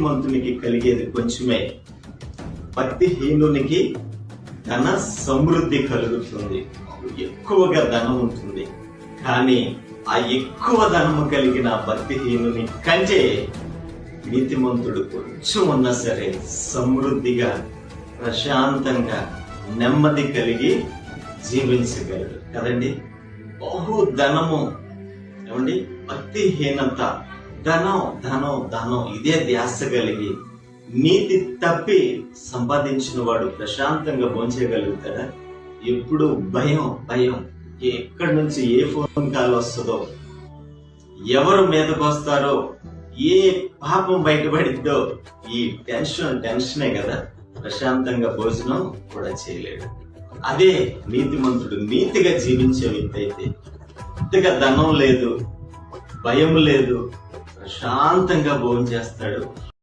నీతిమంతునికి కలిగేది కొంచెమే, భక్తిహీనునికి ధన సమృద్ధి కలుగుతుంది. ఎక్కువగా ధనం ఉంటుంది, కానీ ఆ ఎక్కువ ధనము కలిగిన భక్తిహీనుని కంటే నీతిమంతుడు కొంచెం ఉన్నా సరే సమృద్ధిగా, ప్రశాంతంగా, నెమ్మది కలిగి జీవించగలడు కదండి. బహు ధనము ఏమండి, భక్తిహీనత, ధనం ధనం ధనం ఇదే ధ్యాస కలిగి నీతి తప్పి సంపాదించిన వాడు ప్రశాంతంగా భోంచేయగలుగుతాడా? ఎప్పుడు భయం భయం, ఎక్కడి నుంచి ఏ ఫోన్ కాల్ వస్తుందో, ఎవరు మీదకు వస్తారో, ఏ పాపం బయటపడిద్దో, ఈ టెన్షనే కదా. ప్రశాంతంగా భోజనం కూడా చేయలేడు. అదే నీతిమంతుడు నీతిగా జీవించే వ్యక్తి అయితే ఇంతగా ధనం లేదు, భయం లేదు, ప్రశాంతంగా భోజనం చేస్తాడు.